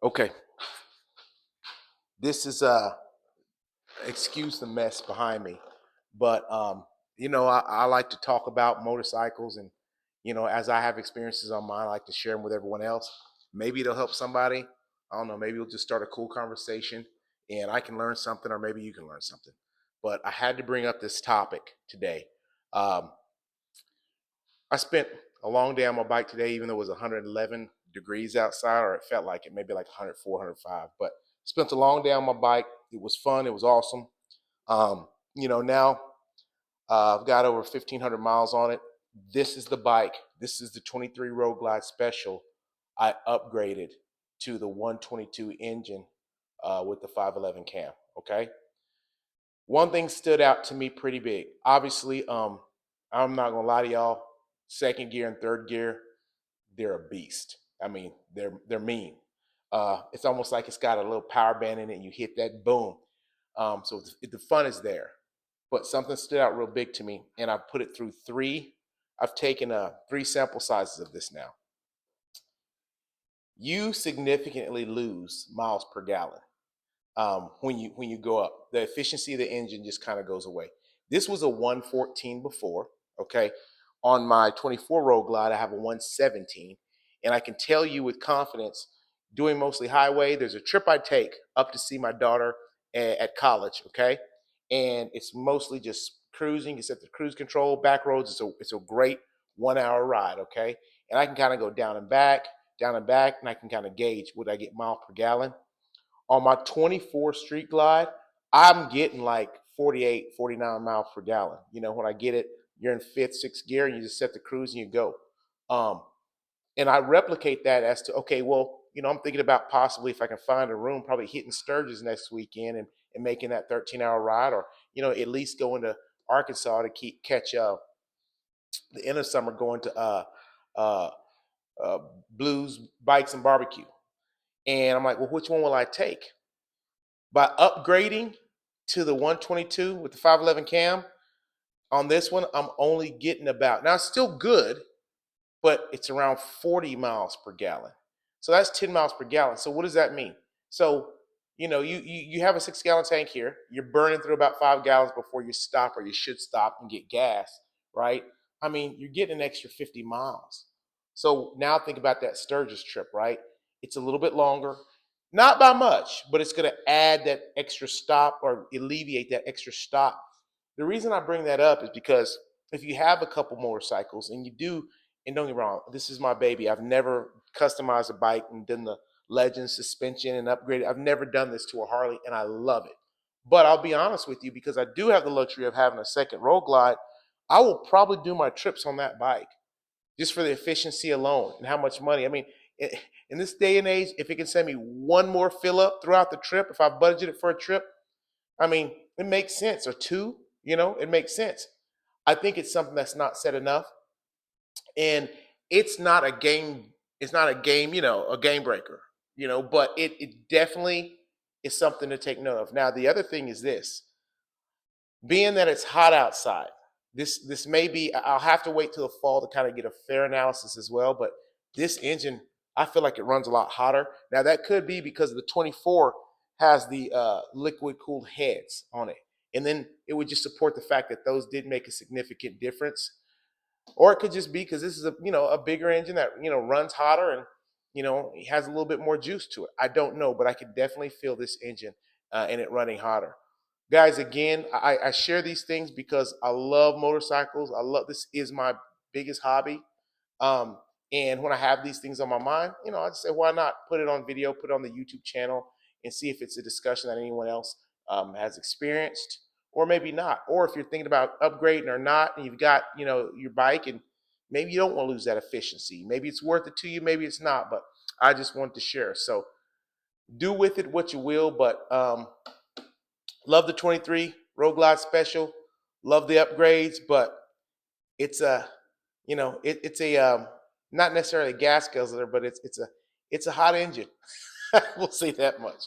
Okay, this is excuse the mess behind me, but I like to talk about motorcycles, and as I have experiences on mine, I like to share them with everyone else. Maybe it'll help somebody. I don't know. Maybe we'll just start a cool conversation, and I can learn something, or maybe you can learn something. But I had to bring up this topic today. Um, I spent a long day on my bike today, even though it was 111 degrees outside, or it felt like it, maybe like 104, 105. But spent a long day on my bike. It was fun. It was awesome. Now I've got over 1,500 miles on it. This is the bike. This is the 23 Road Glide Special. I upgraded to the 122 engine with the 511 cam. Okay. One thing stood out to me pretty big. Obviously, I'm not gonna lie to y'all. Second gear and third gear, they're a beast. I mean, they're mean. It's almost like it's got a little power band in it. And you hit that, boom. So the fun is there. But something stood out real big to me, and I put it through three. I've taken three sample sizes of this now. You significantly lose miles per gallon when you go up. The efficiency of the engine just kind of goes away. This was a 114 before. Okay, on my 24 Road Glide, I have a 117, and I can tell you with confidence, doing mostly highway. There's a trip I take up to see my daughter at college. Okay, and it's mostly just cruising. It's at the cruise control, back roads. It's a great 1 hour ride. Okay, and I can kind of go down and back, and I can kind of gauge what I get mile per gallon. On my 24 Street Glide, I'm getting like 48, 49 miles per gallon. When I get it, you're in fifth, sixth gear, and you just set the cruise and you go. Um, and I replicate that as to, okay, well, I'm thinking about possibly if I can find a room, probably hitting Sturgis next weekend and making that 13-hour ride, or at least going to Arkansas to catch the end of summer, going to uh, uh, Blues Bikes and Barbecue. And I'm like, well, which one will I take? By upgrading to the 122 with the 511 cam, on this one, I'm only getting about, now it's still good, but it's around 40 miles per gallon. So that's 10 miles per gallon. So what does that mean? So, you have a 6 gallon tank here. You're burning through about 5 gallons before you stop, or you should stop and get gas, right? I mean, you're getting an extra 50 miles. So now think about that Sturgis trip, right? It's a little bit longer, not by much, but it's going to add that extra stop or alleviate that extra stop. The reason I bring that up is because if you have a couple motorcycles and you do, and don't get me wrong, this is my baby. I've never customized a bike and done the Legend suspension and upgraded. I've never done this to a Harley, and I love it. But I'll be honest with you, because I do have the luxury of having a second Road Glide, I will probably do my trips on that bike just for the efficiency alone and how much money. I mean, in this day and age, if it can send me one more fill up throughout the trip, if I budgeted for a trip, I mean, it makes sense. Or two, it makes sense. I think it's something that's not said enough, and it's not a game. It's not a game, a game breaker, but it definitely is something to take note of. Now, the other thing is this: being that it's hot outside, this may be. I'll have to wait till the fall to kind of get a fair analysis as well. But this engine, I feel like it runs a lot hotter. Now, that could be because the 24 has the liquid cooled heads on it, and then it would just support the fact that those did make a significant difference. Or it could just be because this is a bigger engine that runs hotter, and it has a little bit more juice to it. I don't know, but I could definitely feel this engine and it running hotter. Guys, again, I share these things because I love motorcycles. I love, this is my biggest hobby. Um, and when I have these things on my mind, I just say, why not put it on video, put it on the YouTube channel, and see if it's a discussion that anyone else has experienced, or maybe not. Or if you're thinking about upgrading or not, and you've got your bike, and maybe you don't want to lose that efficiency. Maybe it's worth it to you, maybe it's not. But I just wanted to share. So do with it what you will. But love the 23 Road Glide Special. Love the upgrades, but it's a it's a not necessarily a gas guzzler, but it's a hot engine. We'll say that much.